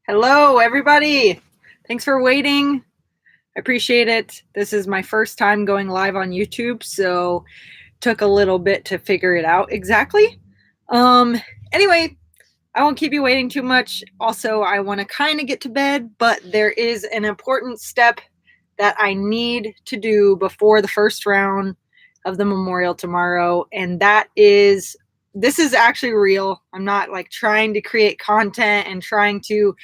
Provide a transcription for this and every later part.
Hello, everybody. Thanks for waiting. I appreciate it. This is my first time going live on YouTube, so took a little bit to figure it out exactly. Um, anyway, I won't keep you waiting too much. Also, I want to kind of get to bed, but there is an important step that I need to do before the first round of the memorial tomorrow, and this is actually real. I'm not like trying to create content and trying to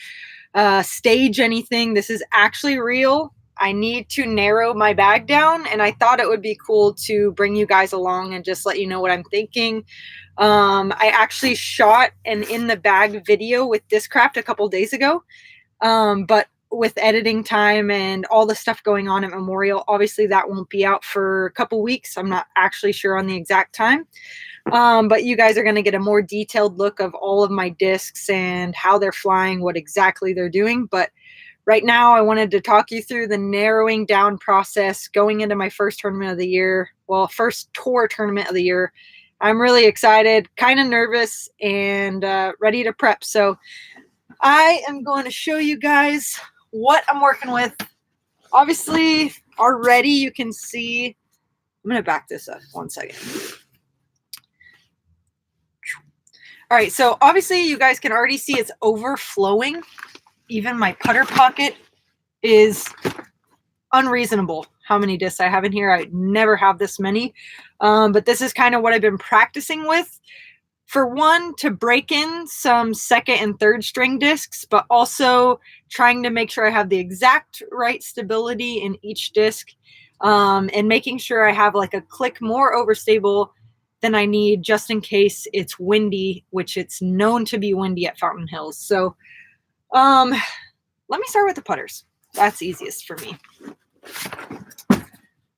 stage anything. This is actually real. I need to narrow my bag down, and I thought it would be cool to bring you guys along and just let you know what I'm thinking. I actually shot an in the bag video with Discraft a couple days ago, but with editing time and all the stuff going on at Memorial, obviously that won't be out for a couple weeks. I'm not actually sure on the exact time. But you guys are going to get a more detailed look of all of my discs and how they're flying, what exactly they're doing. But right now, I wanted to talk you through the narrowing down process going into my first tournament of the year. Well, first tour tournament of the year. I'm really excited, kind of nervous, and ready to prep. So I am going to show you guys what I'm working with. Obviously, already you can see. I'm going to back this up 1 second. All right, so obviously you guys can already see it's overflowing. Even my putter pocket is unreasonable how many discs I have in here. I never have this many, but this is kind of what I've been practicing with. For one, to break in some second and third string discs, but also trying to make sure I have the exact right stability in each disc, and making sure I have like a click more overstable than I need just in case it's windy, which it's known to be windy at Fountain Hills. So let me start with the putters. That's easiest for me.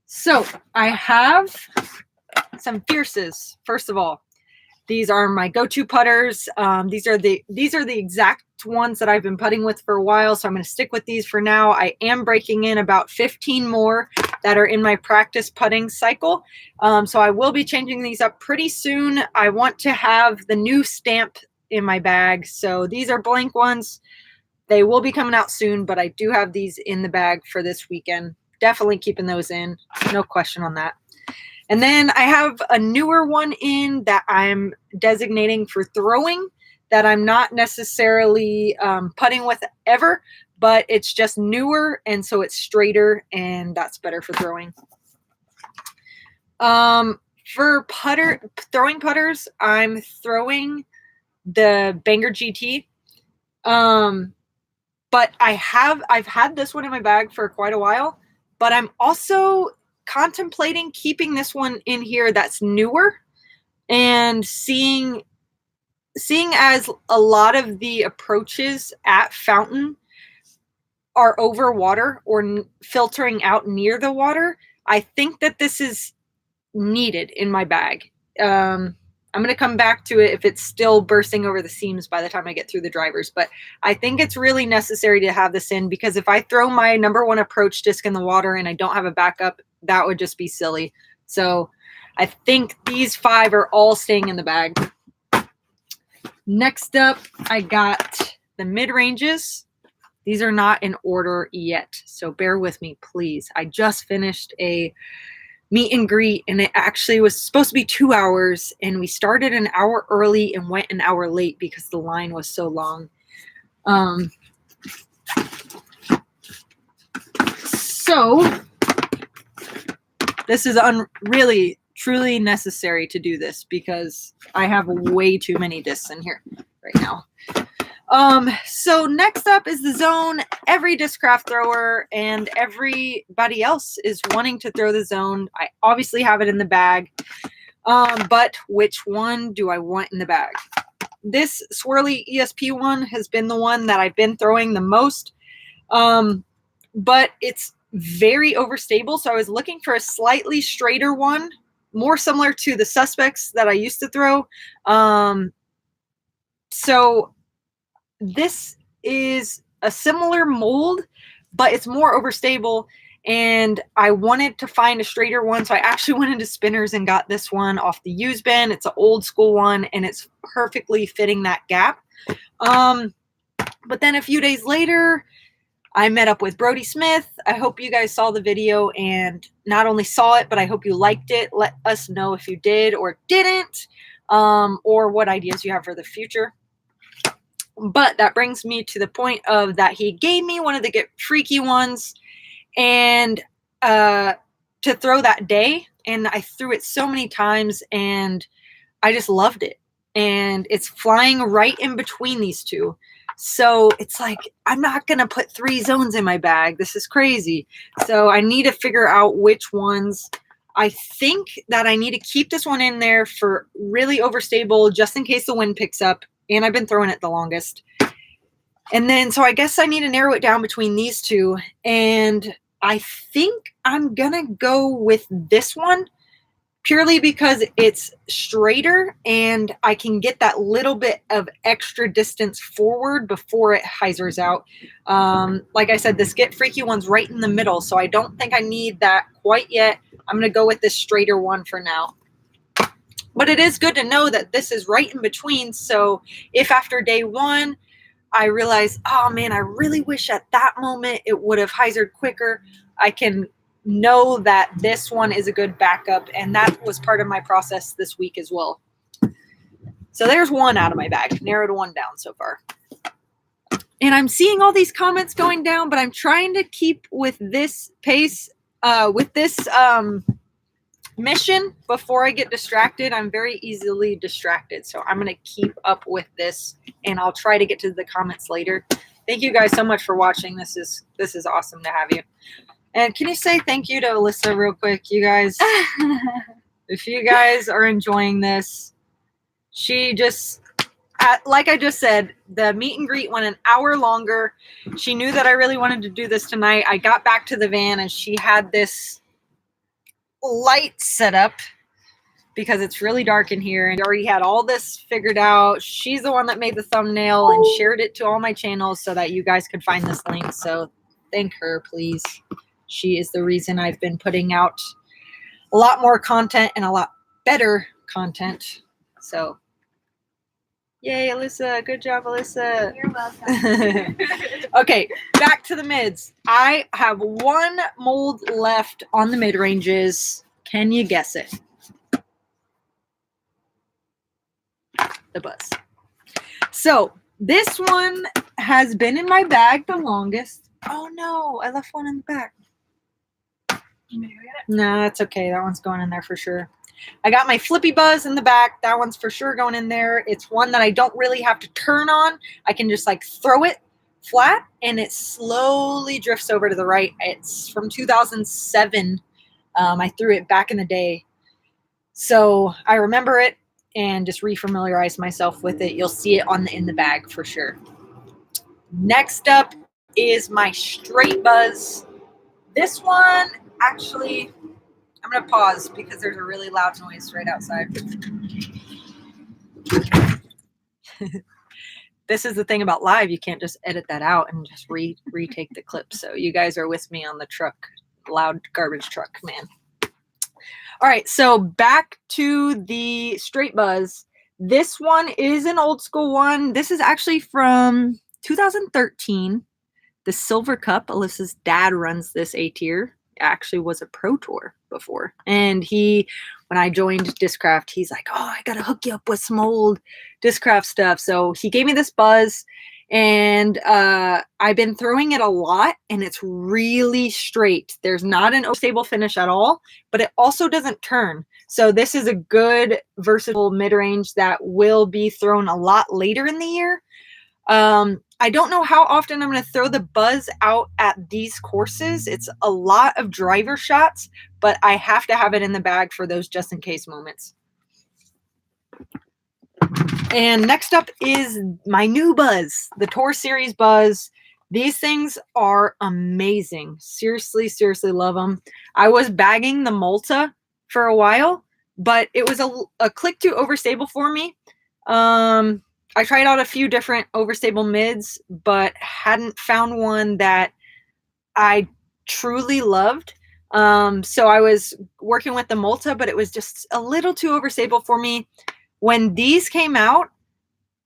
So I have some Fierces. First of all, these are my go-to putters. These are the exact ones that I've been putting with for a while, so I'm going to stick with these for now. I am breaking in about 15 more that are in my practice putting cycle, so I will be changing these up pretty soon. I want to have the new stamp in my bag, so these are blank ones. They will be coming out soon, but I do have these in the bag for this weekend. Definitely keeping those in, no question on that. And then I have a newer one in that I'm designating for throwing that I'm not necessarily putting with ever, but it's just newer, and so it's straighter, and that's better for throwing. For throwing putters, I'm throwing the Banger GT. But I've had this one in my bag for quite a while, but I'm also contemplating keeping this one in here that's newer, and seeing as a lot of the approaches at Fountain are over water or filtering out near the water, I think that this is needed in my bag. I'm going to come back to it if it's still bursting over the seams by the time I get through the drivers. But I think it's really necessary to have this in, because if I throw my number one approach disc in the water and I don't have a backup, that would just be silly. So I think these 5 are all staying in the bag. Next up, I got the mid-ranges. These are not in order yet, so bear with me, please. I just finished a meet and greet, and it actually was supposed to be 2 hours, and we started an hour early and went an hour late because the line was so long. So this is really truly necessary to do this, because I have way too many discs in here right now. So next up is the zone. Every Discraft thrower and everybody else is wanting to throw the zone. I obviously have it in the bag, but which one do I want in the bag? This swirly ESP one has been the one that I've been throwing the most, but it's very overstable, so I was looking for a slightly straighter one, more similar to the Suspects that I used to throw. So this is a similar mold, but it's more overstable, and I wanted to find a straighter one, so I actually went into Spinners and got this one off the used bin. It's an old school one, and it's perfectly fitting that gap. But then a few days later, I met up with Brody Smith. I hope you guys saw the video and not only saw it, but I hope you liked it. Let us know if you did or didn't, or what ideas you have for the future. But that brings me to the point of that he gave me one of the Get Freaky ones and to throw that day. And I threw it so many times and I just loved it. And it's flying right in between these two. So it's like, I'm not going to put 3 zones in my bag. This is crazy. So I need to figure out which ones. I think that I need to keep this one in there for really overstable, just in case the wind picks up. And I've been throwing it the longest. And then, so I guess I need to narrow it down between these two. And I think I'm going to go with this one purely because it's straighter and I can get that little bit of extra distance forward before it hyzers out. Like I said, this Get Freaky one's right in the middle, so I don't think I need that quite yet. I'm going to go with this straighter one for now. But it is good to know that this is right in between, so if after day 1 I realize, oh man, I really wish at that moment it would have hyzered quicker, I can know that this one is a good backup, and that was part of my process this week as well. So there's one out of my bag, narrowed one down so far. And I'm seeing all these comments going down, but I'm trying to keep with this pace, with this mission before I get distracted. I'm very easily distracted, so I'm going to keep up with this, and I'll try to get to the comments later. Thank you guys so much for watching. This is awesome to have you. And can you say thank you to Alyssa real quick, you guys? If you guys are enjoying this, she just, like I just said, the meet and greet went an hour longer. She knew that I really wanted to do this tonight. I got back to the van and she had this light set up because it's really dark in here, and already had all this figured out. She's the one that made the thumbnail and shared it to all my channels so that you guys could find this link. So thank her, please. She is the reason I've been putting out a lot more content and a lot better content. So, yay, Alyssa. Good job, Alyssa. You're welcome. Okay, back to the mids. I have 1 mold left on the mid-ranges. Can you guess it? The Buzz. So, this one has been in my bag the longest. Oh, no. I left one in the back. No, that's okay. That one's going in there for sure. I got my Flippy Buzz in the back. That one's for sure going in there. It's one that I don't really have to turn on. I can just like throw it flat and it slowly drifts over to the right. It's from 2007. I threw it back in the day. So I remember it and just refamiliarize myself with it. You'll see it in the bag for sure. Next up is my Straight Buzz. This one, actually, I'm going to pause because there's a really loud noise right outside. This is the thing about live. You can't just edit that out and just retake the clip. So you guys are with me on the truck, loud garbage truck, man. All right, so back to the Straight Buzz. This one is an old school one. This is actually from 2013. The Silver Cup. Alyssa's dad runs this A-tier. Actually was a Pro Tour before. And when I joined Discraft, he's like, oh, I got to hook you up with some old Discraft stuff. So he gave me this Buzz, and I've been throwing it a lot, and it's really straight. There's not an stable finish at all, but it also doesn't turn. So this is a good versatile mid-range that will be thrown a lot later in the year. I don't know how often I'm going to throw the Buzz out at these courses. It's a lot of driver shots, but I have to have it in the bag for those just in case moments. And next up is my new Buzz, the Tour Series Buzz. These things are amazing. Seriously, seriously love them. I was bagging the Malta for a while, but it was a click too overstable for me. I tried out a few different overstable mids, but hadn't found one that I truly loved. So I was working with the Malta, but it was just a little too overstable for me. When these came out,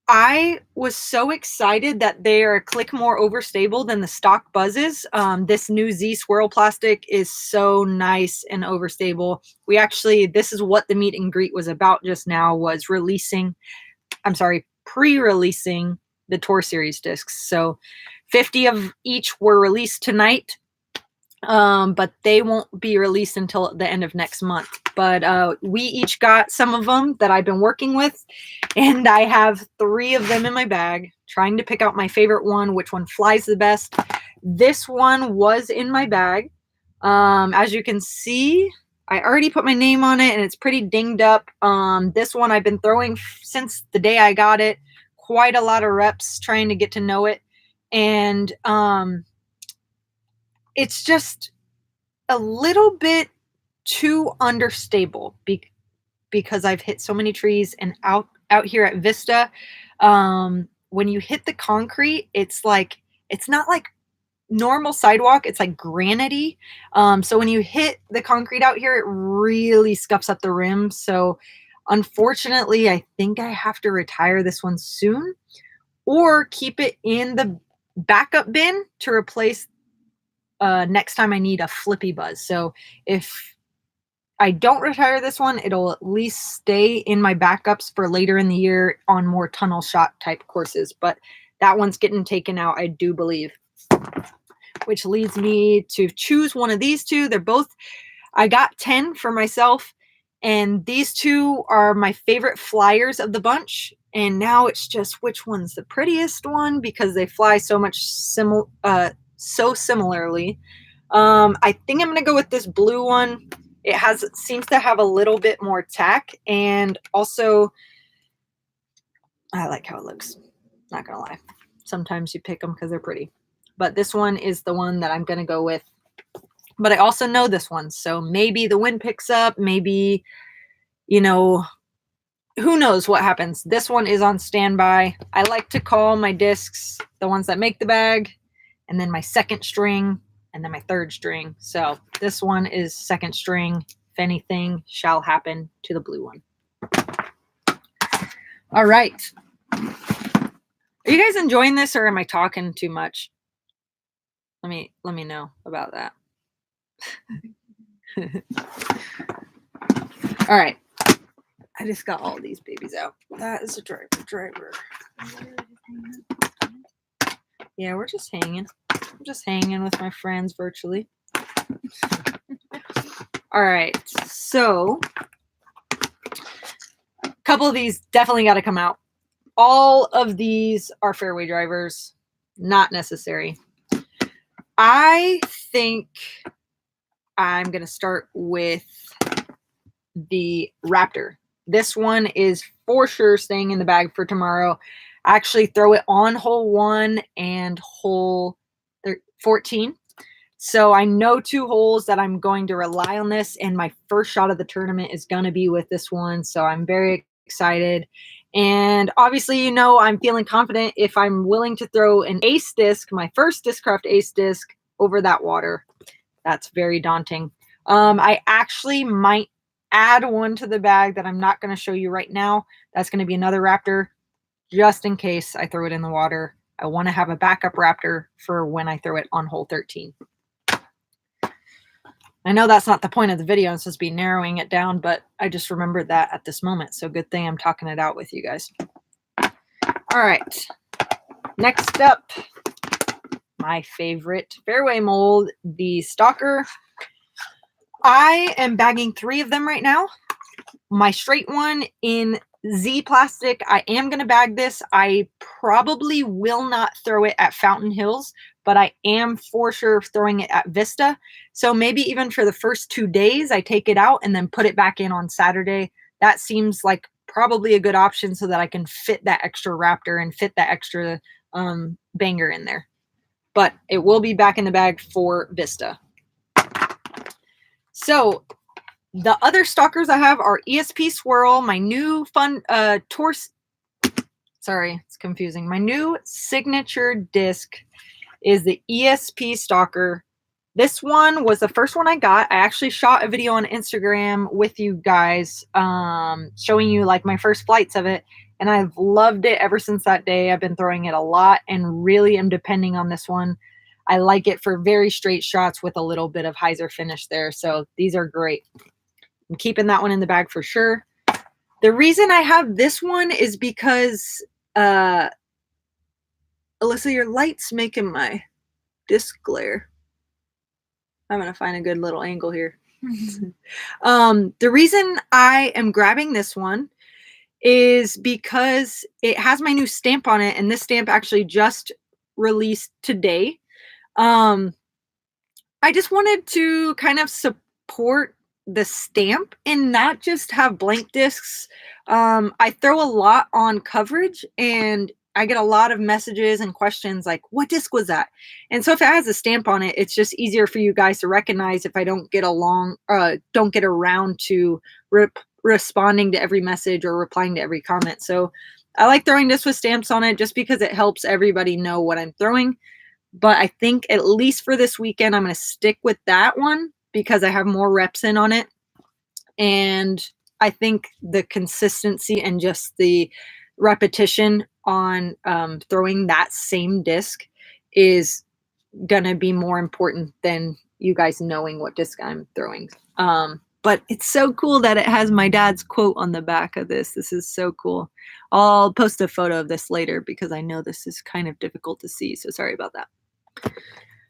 I was so excited that they are a click more overstable than the stock buzzes. This new Z Swirl plastic is so nice and overstable. We actually, this is what the meet and greet was about just now, was pre-releasing the Tour Series discs. So 50 of each were released tonight. But they won't be released until the end of next month. But we each got some of them that I've been working with, and I have 3 of them in my bag, trying to pick out my favorite one, which one flies the best. This one was in my bag. As you can see, I already put my name on it, and it's pretty dinged up. This one I've been throwing since the day I got it, quite a lot of reps trying to get to know it, and it's just a little bit too understable because I've hit so many trees, and out here at Vista, when you hit the concrete, it's not like normal sidewalk, it's like granity. So when you hit the concrete out here, it really scuffs up the rim. So unfortunately, I think I have to retire this one soon, or keep it in the backup bin to replace next time I need a flippy buzz. So if I don't retire this one, it'll at least stay in my backups for later in the year on more tunnel shot type courses. But that one's getting taken out, I do believe. Which leads me to choose one of these two. They're both, I got 10 for myself, and these two are my favorite flyers of the bunch. And now it's just which one's the prettiest one, because they fly so much so similarly. I think I'm gonna go with this blue one. It seems to have a little bit more tack, and also I like how it looks, not gonna lie. Sometimes you pick them because they're pretty, but this one is the one that I'm gonna go with. But I also know this one, so maybe the wind picks up, maybe, you know, who knows what happens. This one is on standby. I like to call my discs the ones that make the bag, and then my second string, and then my third string. So this one is second string. If anything shall happen to the blue one. All right. Are you guys enjoying this, or am I talking too much? Let me know about that. All right. I just got all these babies out. That is a driver. Yeah, we're just hanging. I'm just hanging with my friends virtually. All right, so a couple of these definitely got to come out. All of these are fairway drivers, not necessary. I think I'm going to start with the Raptor. This one is for sure staying in the bag for tomorrow. I actually throw it on hole 1 and hole 14. So I know 2 holes that I'm going to rely on this, and my first shot of the tournament is going to be with this one. So I'm very excited. And obviously, you know, I'm feeling confident if I'm willing to throw an ace disc, my first Discraft ace disc, over that water. That's very daunting. I actually might add one to the bag that I'm not going to show you right now. That's going to be another Raptor, just in case I throw it in the water. I want to have a backup Raptor for when I throw it on hole 13. I know that's not the point of the video. I'm supposed to be narrowing it down, but I just remembered that at this moment. So good thing I'm talking it out with you guys. All right. Next up, my favorite fairway mold, the Stalker. I am bagging 3 of them right now. My straight one in Z plastic. I am going to bag this. I probably will not throw it at Fountain Hills, but I am for sure throwing it at Vista. So maybe even for the first 2 days, I take it out and then put it back in on Saturday. That seems like probably a good option so that I can fit that extra Raptor and fit that extra banger in there. But it will be back in the bag for Vista. So the other stalkers I have are ESP Swirl, my new fun tour. Sorry, it's confusing. My new signature disc is the ESP Stalker. This one was the first one I got. I actually shot a video on Instagram with you guys, showing you like my first flights of it. and I've loved it ever since that day. I've been throwing it a lot and really am depending on this one. I like it for very straight shots with a little bit of hyzer finish there. So these are great. I'm keeping that one in the bag for sure. The reason I have this one is because, Alyssa, your light's making my disc glare. I'm going to find a good little angle here. The reason I am grabbing this one is because it has my new stamp on it, and this stamp actually just released today. I just wanted to kind of support the stamp and not just have blank discs. I throw a lot on coverage, and I get a lot of messages and questions like, what disc was that? And so if it has a stamp on it, it's just easier for you guys to recognize if I don't get around to responding to every message or replying to every comment. So I like throwing this with stamps on it just because it helps everybody know what I'm throwing. But I think at least for this weekend, I'm going to stick with that one because I have more reps in on it. And I think the consistency and just the repetition on throwing that same disc is going to be more important than you guys knowing what disc I'm throwing. But it's so cool that it has my dad's quote on the back of this. This is so cool. I'll post a photo of this later because I know this is kind of difficult to see. So sorry about that.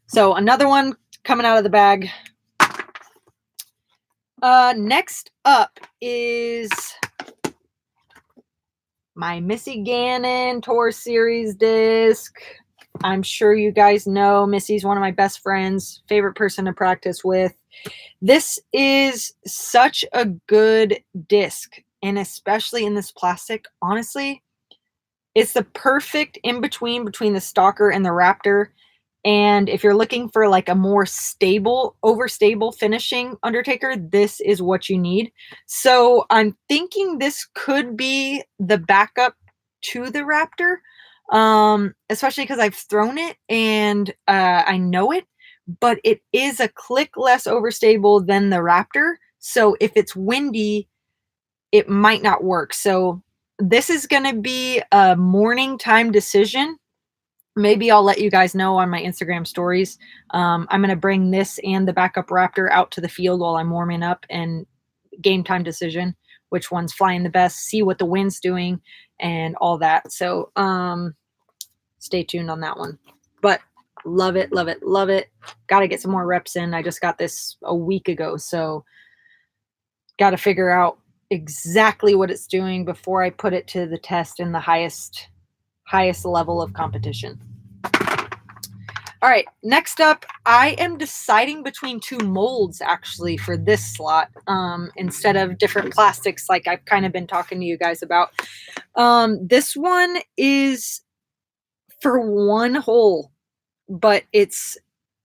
So another one coming out of the bag. Next up is my Missy Gannon Tour Series disc. I'm sure you guys know Missy's one of my best friends, favorite person to practice with. This is such a good disc, and especially in this plastic, honestly, it's the perfect in-between between the Stalker and the Raptor. And if you're looking for like a more stable, overstable finishing Undertaker, this is what you need. So I'm thinking this could be the backup to the Raptor, especially because I've thrown it and I know it, but it is a click less overstable than the Raptor. So if it's windy, it might not work. So this is going to be a morning time decision. Maybe I'll let you guys know on my Instagram stories. I'm going to bring this and the backup Raptor out to the field while I'm warming up and game time decision, which one's flying the best, see what the wind's doing and all that. So stay tuned on that one. But love it, love it, love it. Got to get some more reps in. I just got this a week ago, so got to figure out exactly what it's doing before I put it to the test in the highest level of competition. All right, next up, I am deciding between two molds actually for this slot instead of different plastics like I've kind of been talking to you guys about. This one is for one hole, but it's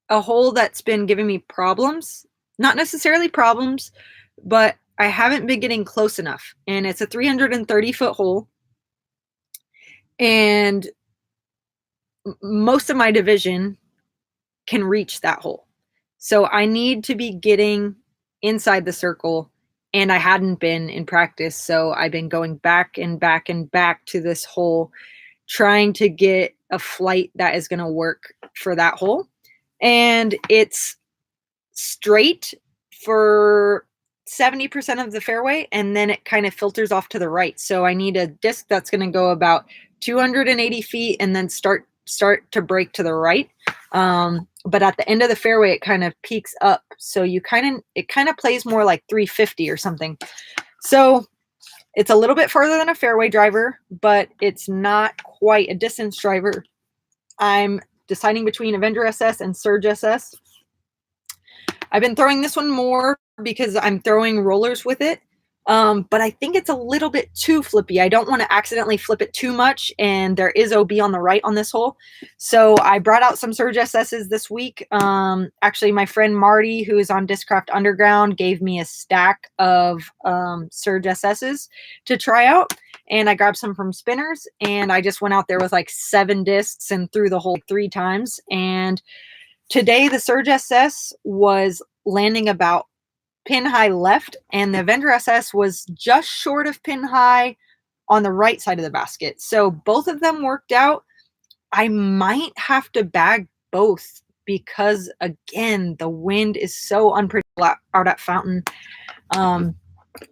a hole that's been giving me problems. Not necessarily problems, but I haven't been getting close enough. And it's a 330-foot hole. And most of my division can reach that hole. So I need to be getting inside the circle, and I hadn't been in practice. So I've been going back and back and back to this hole, trying to get a flight that is going to work for that hole. And it's straight for 70% of the fairway, and then it kind of filters off to the right. So I need a disc that's going to go about 280 feet and then start to break to the right. But at the end of the fairway, it kind of peaks up. So it kind of plays more like 350 or something. So it's a little bit further than a fairway driver, but it's not quite a distance driver. I'm deciding between Avenger SS and Surge SS. I've been throwing this one more because I'm throwing rollers with it. But I think it's a little bit too flippy. I don't want to accidentally flip it too much, and there is OB on the right on this hole. So I brought out some Surge SSs this week. Actually, my friend Marty, who is on Discraft Underground, gave me a stack of Surge SSs to try out, and I grabbed some from Spinners, and I just went out there with like 7 discs and threw the hole 3 times. And today, the Surge SS was landing about pin high left, and the Avenger SS was just short of pin high, on the right side of the basket. So both of them worked out. I might have to bag both because, again, the wind is so unpredictable out at Fountain.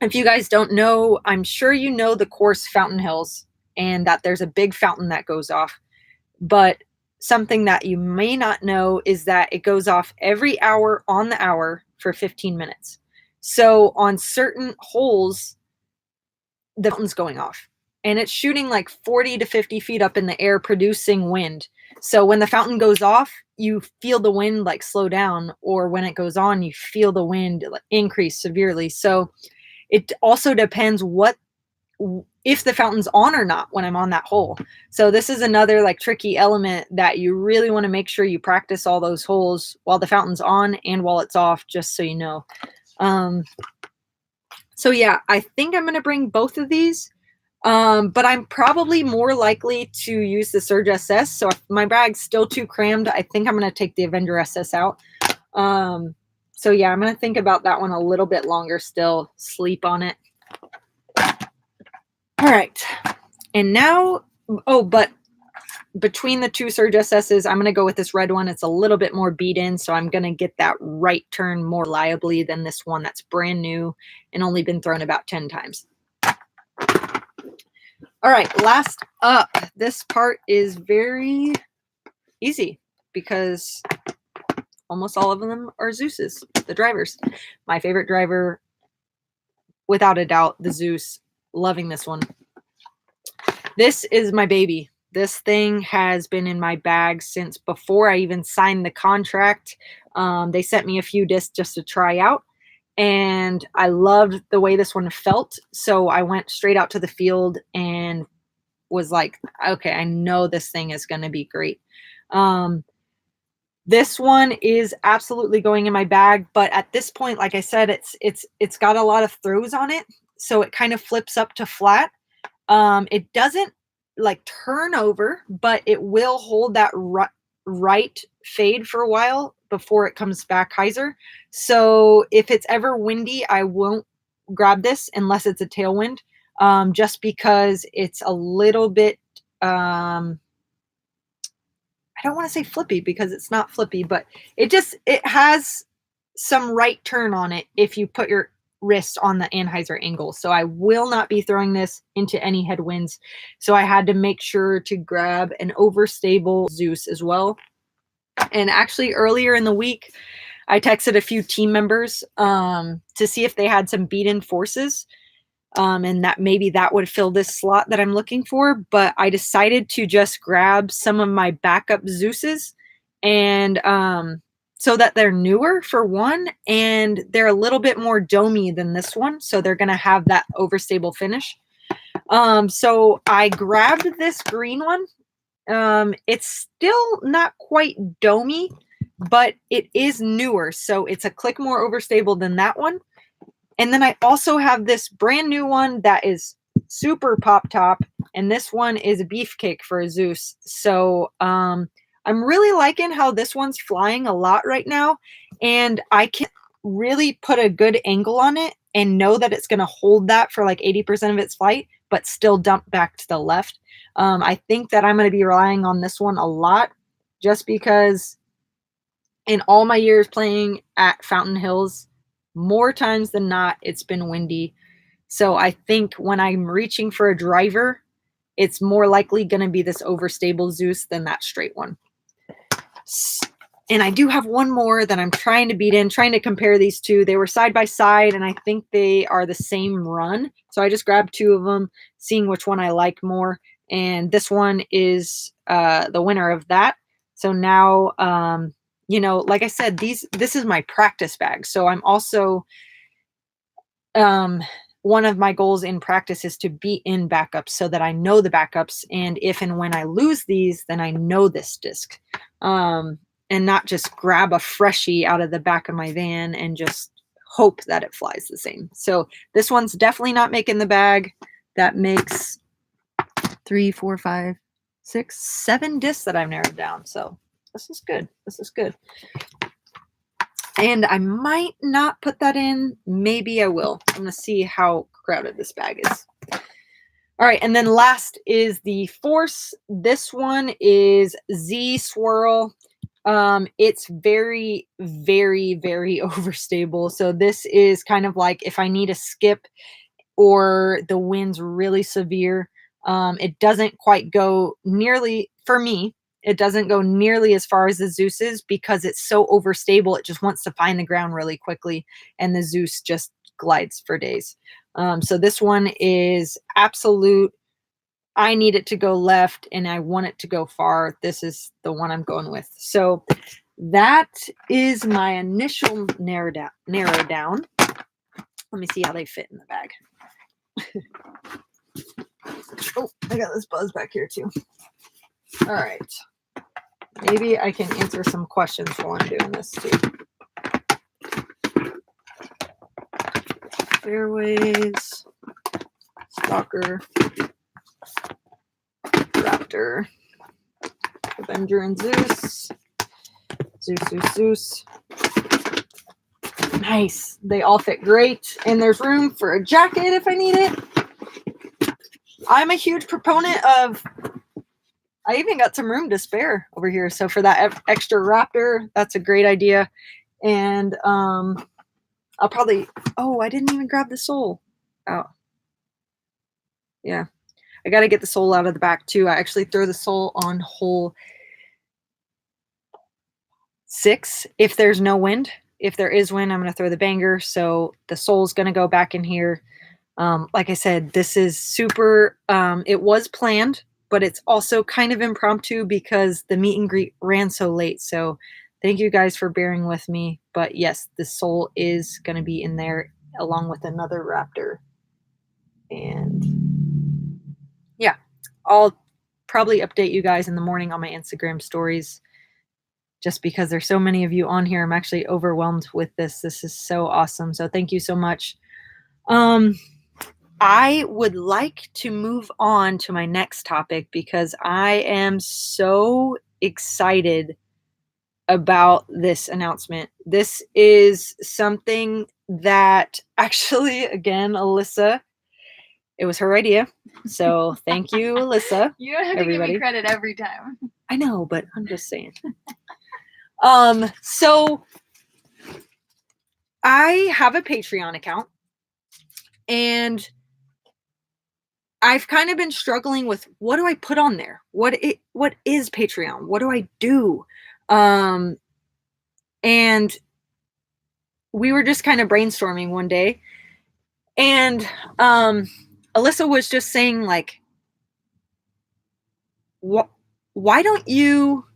If you guys don't know, I'm sure you know the course Fountain Hills and that there's a big fountain that goes off. But something that you may not know is that it goes off every hour on the hour for 15 minutes. So on certain holes, the fountain's going off and it's shooting like 40 to 50 feet up in the air, producing wind. So when the fountain goes off, you feel the wind like slow down, or when it goes on, you feel the wind increase severely. So it also depends if the fountain's on or not when I'm on that hole. So this is another like tricky element that you really want to make sure you practice all those holes while the fountain's on and while it's off, just so you know. So yeah, I think I'm going to bring both of these, but I'm probably more likely to use the Surge SS. So if my bag's still too crammed, I think I'm going to take the Avenger SS out. So yeah, I'm going to think about that one a little bit longer still, sleep on it. All right. And now, oh, but between the two Surge SSs, I'm going to go with this red one. It's a little bit more beat in, so I'm going to get that right turn more reliably than this one that's brand new and only been thrown about 10 times. All right, last up. This part is very easy because almost all of them are Zeus's, the drivers. My favorite driver, without a doubt, the Zeus. Loving this one. This is my baby. This thing has been in my bag since before I even signed the contract. They sent me a few discs just to try out, and I loved the way this one felt. So I went straight out to the field and was like, okay, I know this thing is going to be great. This one is absolutely going in my bag, but at this point, like I said, it's got a lot of throws on it, so it kind of flips up to flat. It doesn't like turn over, but it will hold that right fade for a while before it comes back hyzer. So if it's ever windy, I won't grab this unless it's a tailwind, just because it's a little bit, I don't want to say flippy because it's not flippy, but it has some right turn on it if you put your wrist on the anhyzer angle. So I will not be throwing this into any headwinds. So I had to make sure to grab an overstable Zeus as well. And actually earlier in the week, I texted a few team members to see if they had some beat-in forces, and that maybe that would fill this slot that I'm looking for. But I decided to just grab some of my backup Zeuses, and so that they're newer for one, and they're a little bit more domey than this one. So they're going to have that overstable finish. So I grabbed this green one. It's still not quite domey, but it is newer. So it's a click more overstable than that one. And then I also have this brand new one that is super pop top. And this one is a beefcake for a Zeus. So, I'm really liking how this one's flying a lot right now, and I can really put a good angle on it and know that it's going to hold that for like 80% of its flight, but still dump back to the left. I think that I'm going to be relying on this one a lot just because in all my years playing at Fountain Hills, more times than not, it's been windy. So I think when I'm reaching for a driver, it's more likely going to be this overstable Zeus than that straight one. And I do have one more that I'm trying to beat in, trying to compare these two. They were side by side, and I think they are the same run. So I just grabbed two of them, seeing which one I like more. And this one is the winner of that. So now, like I said, this is my practice bag. So I'm also, one of my goals in practice is to be in backups so that I know the backups. And if and when I lose these, then I know this disc. And not just grab a freshie out of the back of my van and just hope that it flies the same. So this one's definitely not making the bag. That makes 3, 4, 5, 6, 7 discs that I've narrowed down. So this is good. This is good. And I might not put that in. Maybe I will. I'm going to see how crowded this bag is. All right, and then last is the Force. This one is Z Swirl. It's very, very, very overstable. So this is kind of like if I need a skip or the wind's really severe. It doesn't quite go nearly, for me, it doesn't go nearly as far as the Zeus is because it's so overstable. It just wants to find the ground really quickly, and the Zeus just glides for days. So this one is absolute. I need it to go left and I want it to go far. This is the one I'm going with. So that is my initial narrow down. Let me see how they fit in the bag. Oh, I got this buzz back here too. All right. Maybe I can answer some questions while I'm doing this too. Fairways, Stalker, Raptor, Avenger and Zeus, Zeus. Nice. They all fit great. And there's room for a jacket if I need it. I'm a huge proponent of, I even got some room to spare over here. So for that extra Raptor, that's a great idea. And I'll probably, I didn't even grab the sole out. Yeah. I got to get the sole out of the back too. I actually throw the sole on hole 6 if there's no wind. If there is wind, I'm going to throw the banger. So the sole's going to go back in here. Like I said, this is super, it was planned, but it's also kind of impromptu because the meet and greet ran so late. So thank you guys for bearing with me. But yes, the sole is going to be in there along with another Raptor. And yeah, I'll probably update you guys in the morning on my Instagram stories. Just because there's so many of you on here, I'm actually overwhelmed with this. This is so awesome. So thank you so much. I would like to move on to my next topic because I am so excited about this announcement. This is something that actually, again, Alyssa, it was her idea. So thank you, Alyssa. You don't have to give me credit every time. I know, but I'm just saying. So I have a Patreon account and I've kind of been struggling with what do I put on there? What is Patreon? What do I do? And we were just kind of brainstorming one day and Alyssa was just saying like, why don't you,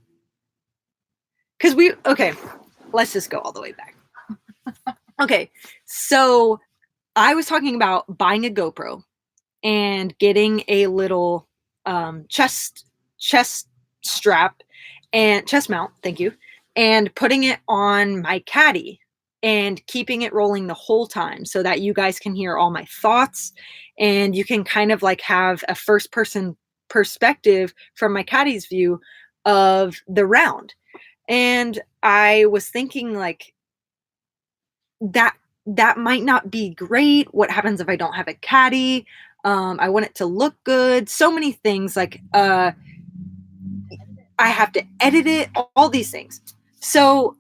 let's just go all the way back. Okay, so I was talking about buying a GoPro and getting a little chest strap and chest mount, thank you, and putting it on my caddy and keeping it rolling the whole time so that you guys can hear all my thoughts and you can kind of like have a first person perspective from my caddy's view of the round. And I was thinking like that might not be great. What happens if I don't have a caddy? I want it to look good. So many things like I have to edit it, all these things. So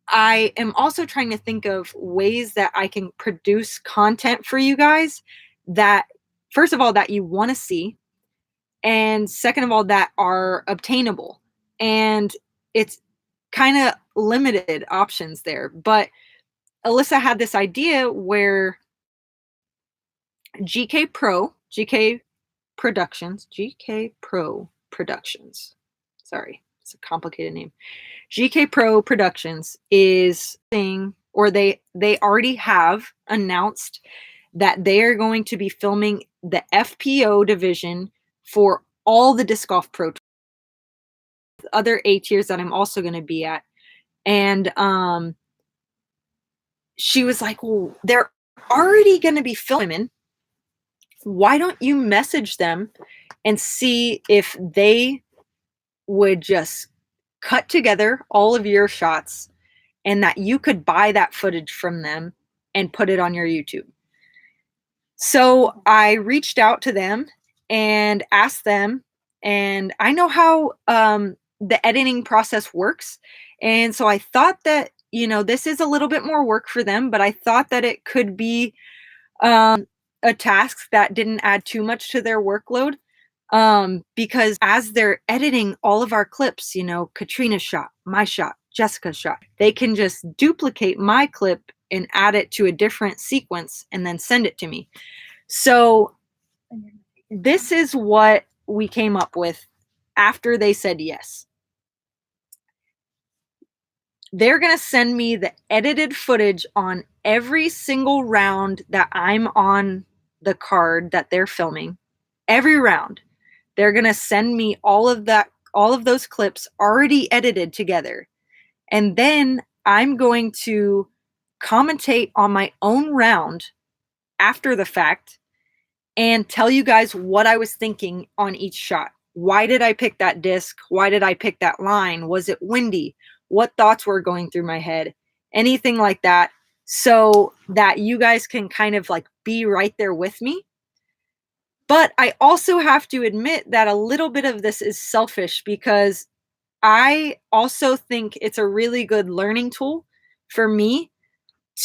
I am also trying to think of ways that I can produce content for you guys that, first of all, that you want to see. And second of all, that are obtainable. And it's kind of limited options there. But Alyssa had this idea where GK Pro Productions. Sorry, it's a complicated name. GK Pro Productions is saying, or they already have announced that they are going to be filming the FPO division for all the Disc Golf Pro other A tiers that I'm also going to be at. And she was like, well, they're already going to be filming. Why don't you message them and see if they would just cut together all of your shots and that you could buy that footage from them and put it on your YouTube. So I reached out to them and ask them. And I know how the editing process works. And so I thought that, this is a little bit more work for them, but I thought that it could be a task that didn't add too much to their workload. Because as they're editing all of our clips, Katrina's shot, my shot, Jessica's shot, they can just duplicate my clip and add it to a different sequence and then send it to me. So this is what we came up with after they said yes. They're going to send me the edited footage on every single round that I'm on the card that they're filming. Every round. They're going to send me all of those clips already edited together. And then I'm going to commentate on my own round after the fact and tell you guys what I was thinking on each shot. Why did I pick that disc? Why did I pick that line? Was it windy? What thoughts were going through my head? Anything like that, so that you guys can kind of like be right there with me. But I also have to admit that a little bit of this is selfish, because I also think it's a really good learning tool for me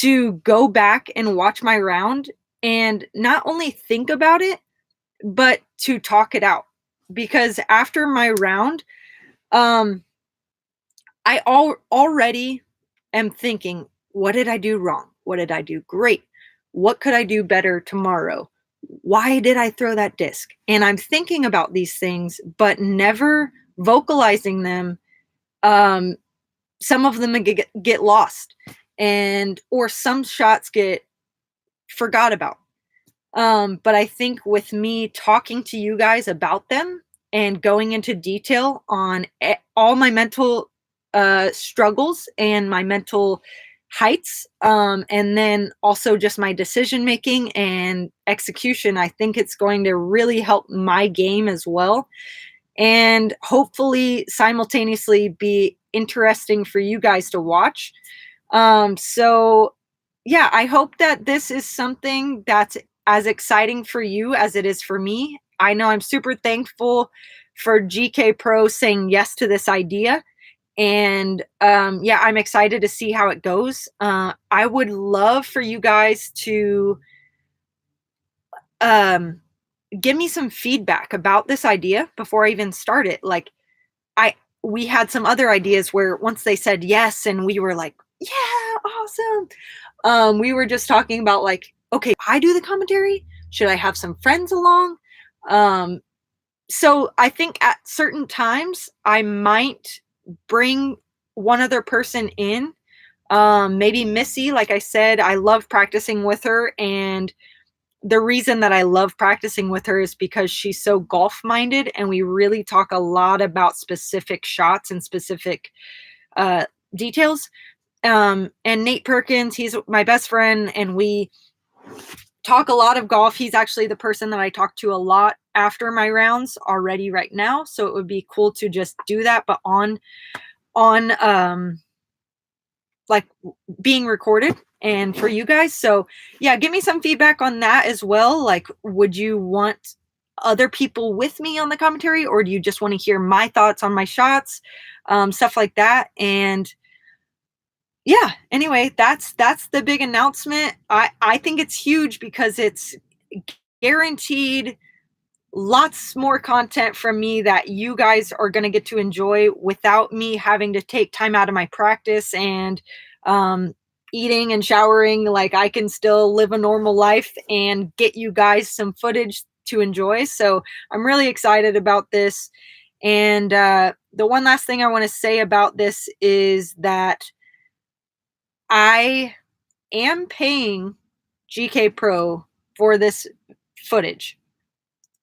to go back and watch my round and not only think about it, but to talk it out. Because after my round, I already am thinking, what did I do wrong? What did I do great? What could I do better tomorrow? Why did I throw that disc? And I'm thinking about these things, but never vocalizing them. Some of them get lost, or some shots get forgot about. But I think with me talking to you guys about them and going into detail on all my mental struggles and my mental heights, and then also just my decision making and execution, I think it's going to really help my game as well, and hopefully simultaneously be interesting for you guys to watch. So yeah, I hope that this is something that's as exciting for you as it is for me. I know I'm super thankful for GK Pro saying yes to this idea. And yeah, I'm excited to see how it goes. I would love for you guys to give me some feedback about this idea before I even start it. Like, we had some other ideas where once they said yes and we were like, yeah, awesome. We were just talking about like, okay, I do the commentary. Should I have some friends along? So I think at certain times I might bring one other person in. Maybe Missy. Like I said, I love practicing with her, and the reason that I love practicing with her is because she's so golf minded, and we really talk a lot about specific shots and specific details. And Nate Perkins, he's my best friend, and we talk a lot of golf. He's actually the person that I talk to a lot after my rounds already right now. So it would be cool to just do that, but on like being recorded and for you guys. So yeah, give me some feedback on that as well. Like, would you want other people with me on the commentary, or do you just want to hear my thoughts on my shots? Stuff like that. And yeah, anyway, that's the big announcement. I think it's huge because it's guaranteed lots more content from me that you guys are going to get to enjoy without me having to take time out of my practice and eating and showering. Like, I can still live a normal life and get you guys some footage to enjoy. So I'm really excited about this. And the one last thing I want to say about this is that I am paying GK Pro for this footage.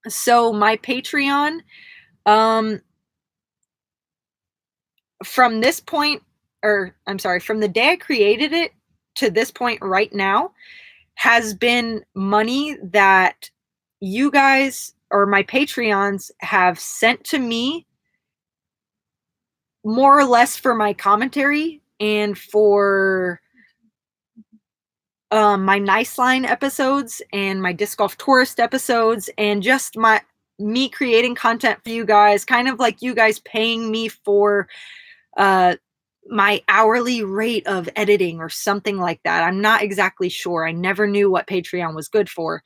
So my Patreon, from this point, or I'm sorry, from the day I created it to this point right now, has been money that you guys or my Patreons have sent to me, more or less for my commentary and for my Nice Line episodes and my Disc Golf Tourist episodes, and just me creating content for you guys, kind of like you guys paying me for my hourly rate of editing or something like that. I'm not exactly sure. I never knew what Patreon was good for.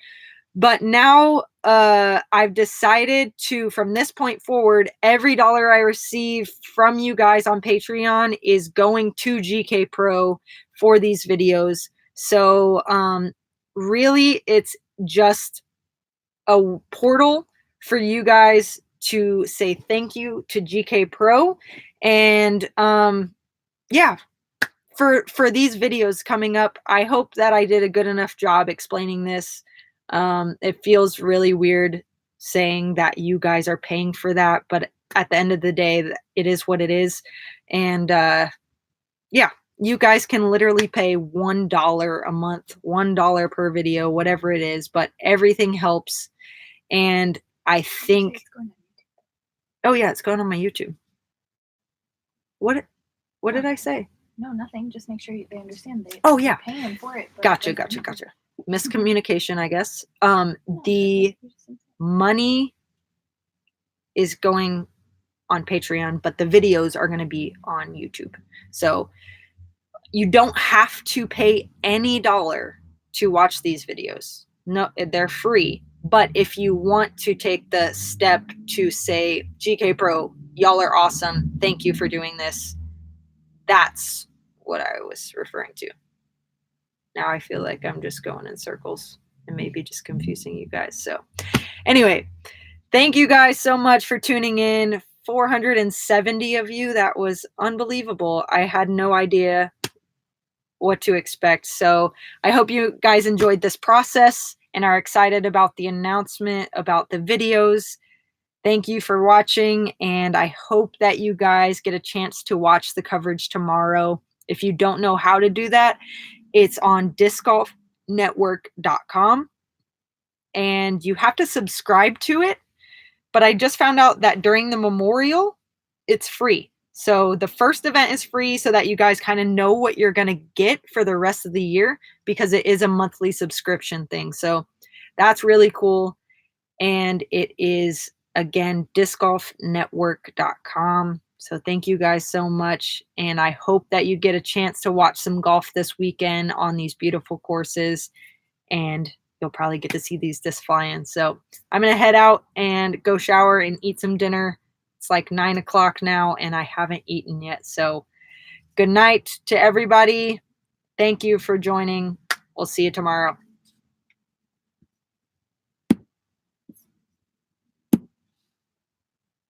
But now I've decided to, from this point forward, every dollar I receive from you guys on Patreon is going to GK Pro for these videos. So really, it's just a portal for you guys to say thank you to GK Pro. And yeah, for these videos coming up, I hope that I did a good enough job explaining this. It feels really weird saying that you guys are paying for that, but at the end of the day, it is what it is. And yeah, you guys can literally pay $1 a month, $1 per video, whatever it is, but everything helps. And I think, oh yeah, it's going on my YouTube. What did I say? No, nothing. Just make sure they understand they. Oh yeah, paying for it. Gotcha. Miscommunication, I guess. The money is going on Patreon, but the videos are going to be on YouTube. So you don't have to pay any dollar to watch these videos. No, they're free. But if you want to take the step to say, GK Pro, y'all are awesome. Thank you for doing this. That's what I was referring to. Now I feel like I'm just going in circles and maybe just confusing you guys. So anyway, thank you guys so much for tuning in. 470 of you. That was unbelievable. I had no idea what to expect. So I hope you guys enjoyed this process and are excited about the announcement about the videos. Thank you for watching, and I hope that you guys get a chance to watch the coverage tomorrow. If you don't know how to do that, it's on discgolfnetwork.com, and you have to subscribe to it. But I just found out that during the Memorial, it's free. So the first event is free so that you guys kind of know what you're going to get for the rest of the year, because it is a monthly subscription thing. So that's really cool. And it is, again, discgolfnetwork.com. So thank you guys so much. And I hope that you get a chance to watch some golf this weekend on these beautiful courses. And you'll probably get to see these discs flying. So I'm going to head out and go shower and eat some dinner. It's like 9 o'clock now and I haven't eaten yet. So good night to everybody. Thank you for joining. We'll see you tomorrow.